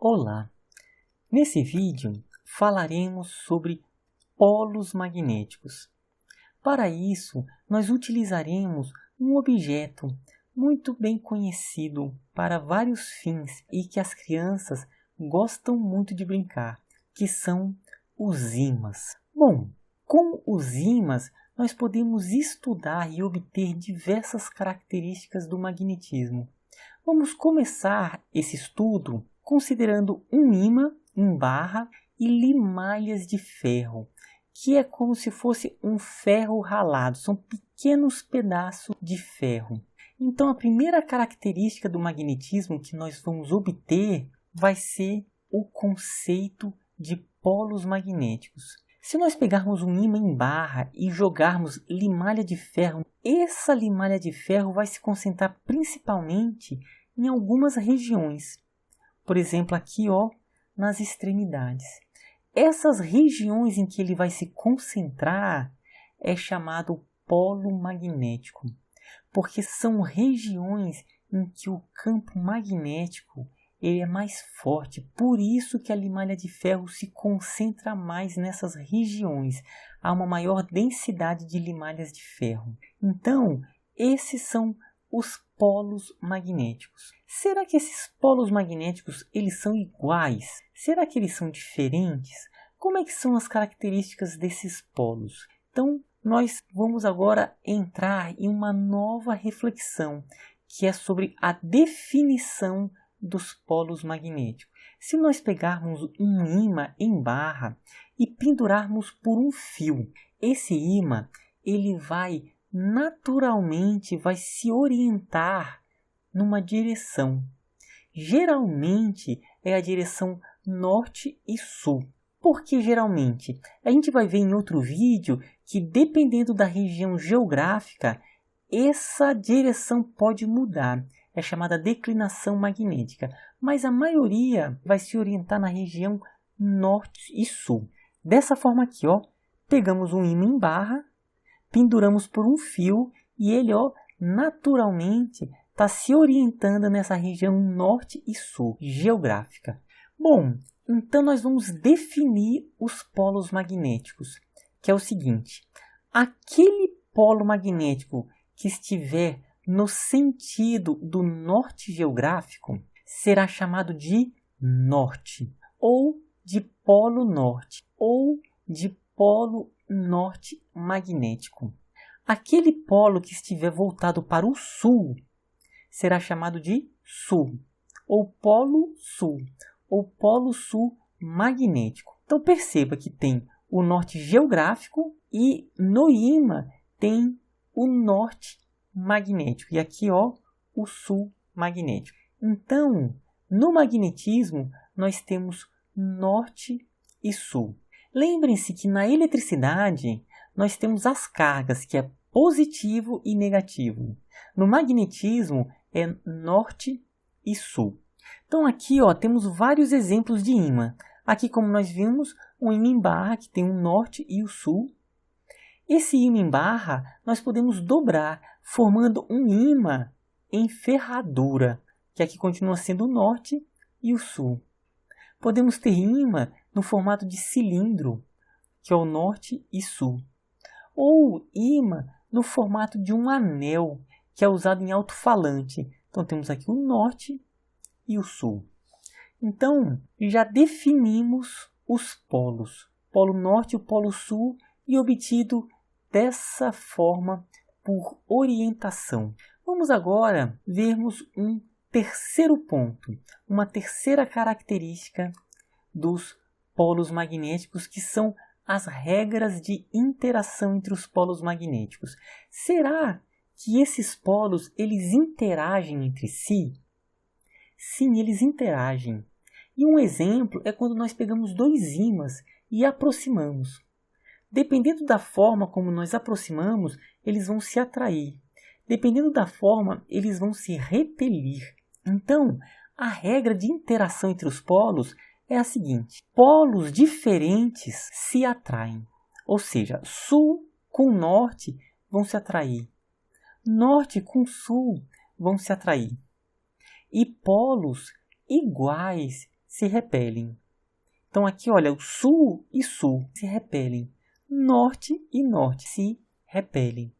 Olá! Nesse vídeo falaremos sobre polos magnéticos. Para isso, nós utilizaremos um objeto muito bem conhecido para vários fins e que as crianças gostam muito de brincar, que são os ímãs. Bom, com os ímãs nós podemos estudar e obter diversas características do magnetismo. Vamos começar esse estudo considerando um ímã em barra e limalhas de ferro, que é como se fosse um ferro ralado, são pequenos pedaços de ferro. Então a primeira característica do magnetismo que nós vamos obter vai ser o conceito de polos magnéticos. Se nós pegarmos um ímã em barra e jogarmos limalha de ferro, essa limalha de ferro vai se concentrar principalmente em algumas regiões. Por exemplo, aqui nas extremidades. Essas regiões em que ele vai se concentrar é chamado polo magnético, porque são regiões em que o campo magnético ele é mais forte. Por isso que a limalha de ferro se concentra mais nessas regiões. Há uma maior densidade de limalhas de ferro. Então, esses são os polos magnéticos. Será que esses polos magnéticos eles são iguais? Será que eles são diferentes? Como é que são as características desses polos? Então, nós vamos agora entrar em uma nova reflexão, que é sobre a definição dos polos magnéticos. Se nós pegarmos um ímã em barra e pendurarmos por um fio, esse ímã ele naturalmente vai se orientar numa direção. Geralmente é a direção norte e sul. Por que geralmente? A gente vai ver em outro vídeo que dependendo da região geográfica, essa direção pode mudar. É chamada declinação magnética. Mas a maioria vai se orientar na região norte e sul. Dessa forma aqui, pegamos um ímã em barra, penduramos por um fio e ele, naturalmente está se orientando nessa região norte e sul geográfica. Bom, então nós vamos definir os polos magnéticos, que é o seguinte: aquele polo magnético que estiver no sentido do norte geográfico será chamado de norte, ou de polo norte, ou de polo norte magnético. Aquele polo que estiver voltado para o sul será chamado de sul, ou polo sul magnético. Então perceba que tem o norte geográfico e no ímã tem o norte magnético e aqui o sul magnético. Então, no magnetismo nós temos norte e sul. Lembrem-se que na eletricidade nós temos as cargas, que é positivo e negativo. No magnetismo é norte e sul. Então aqui temos vários exemplos de ímã. Aqui, como nós vimos, um ímã em barra que tem o norte e o sul. Esse ímã em barra nós podemos dobrar, formando um ímã em ferradura, que aqui continua sendo o norte e o sul. Podemos ter ímã no formato de cilindro, que é o norte e sul. Ou ímã no formato de um anel, que é usado em alto-falante. Então temos aqui o norte e o sul. Então já definimos os polos, polo norte e o polo sul, e obtido dessa forma por orientação. Vamos agora vermos um terceiro ponto, uma terceira característica dos polos magnéticos, que são as regras de interação entre os polos magnéticos. Será que esses polos eles interagem entre si? Sim, eles interagem. E um exemplo é quando nós pegamos dois ímãs e aproximamos. Dependendo da forma como nós aproximamos, eles vão se atrair. Dependendo da forma, eles vão se repelir. Então, a regra de interação entre os polos é a seguinte: polos diferentes se atraem. Ou seja, sul com norte vão se atrair. Norte com sul vão se atrair. E polos iguais se repelem. Então aqui, olha, o sul e sul se repelem. Norte e norte se repelem.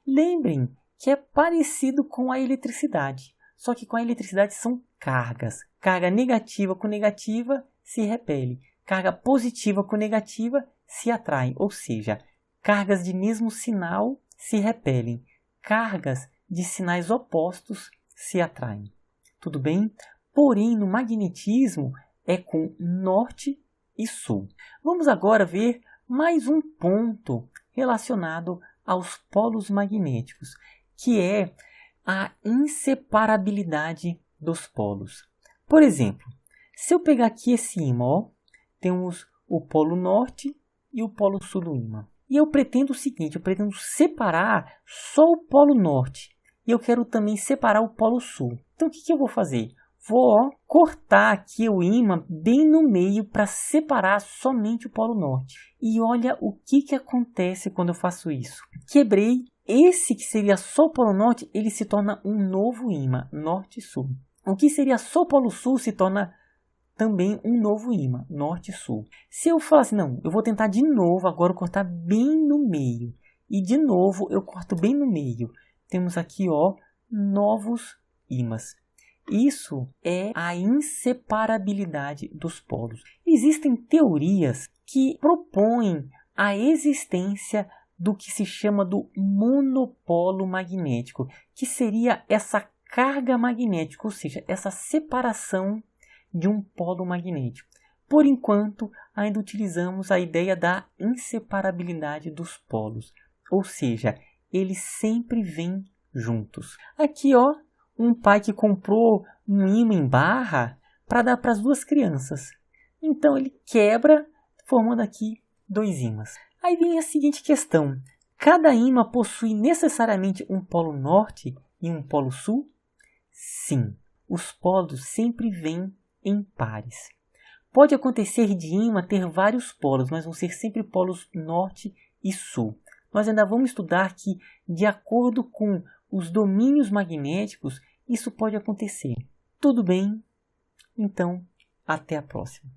Lembrem que é parecido com a eletricidade. Só que com a eletricidade são cargas. Carga negativa com negativa se repele. Carga positiva com negativa se atraem. Ou seja, cargas de mesmo sinal se repelem. Cargas de sinais opostos se atraem. Tudo bem? Porém, no magnetismo é com norte e sul. Vamos agora ver mais um ponto relacionado aos polos magnéticos, que é a inseparabilidade dos polos. Por exemplo, se eu pegar aqui esse ímã, ó, temos o polo norte e o polo sul do ímã. E eu pretendo o seguinte, eu pretendo separar só o polo norte. E eu quero também separar o polo sul. Então o que eu vou fazer? Vou cortar aqui o ímã bem no meio para separar somente o polo norte. E olha o que acontece quando eu faço isso. Quebrei. Esse que seria só o polo norte, ele se torna um novo ímã, norte e sul. O que seria só o polo sul se torna também um novo ímã, norte e sul. Se eu falar assim, não, eu vou tentar de novo agora cortar bem no meio. E de novo eu corto bem no meio. Temos aqui, ó, novos ímãs. Isso é a inseparabilidade dos polos. Existem teorias que propõem a existência do que se chama do monopolo magnético, que seria essa carga magnética, ou seja, essa separação de um polo magnético. Por enquanto, ainda utilizamos a ideia da inseparabilidade dos polos, ou seja, eles sempre vêm juntos. Aqui, ó, um pai que comprou um ímã em barra para dar para as duas crianças. Então ele quebra, formando aqui dois ímãs. Aí vem a seguinte questão: cada ímã possui necessariamente um polo norte e um polo sul? Sim, os polos sempre vêm em pares. Pode acontecer de ímã ter vários polos, mas vão ser sempre polos norte e sul. Nós ainda vamos estudar que, de acordo com os domínios magnéticos, isso pode acontecer. Tudo bem? Então, até a próxima.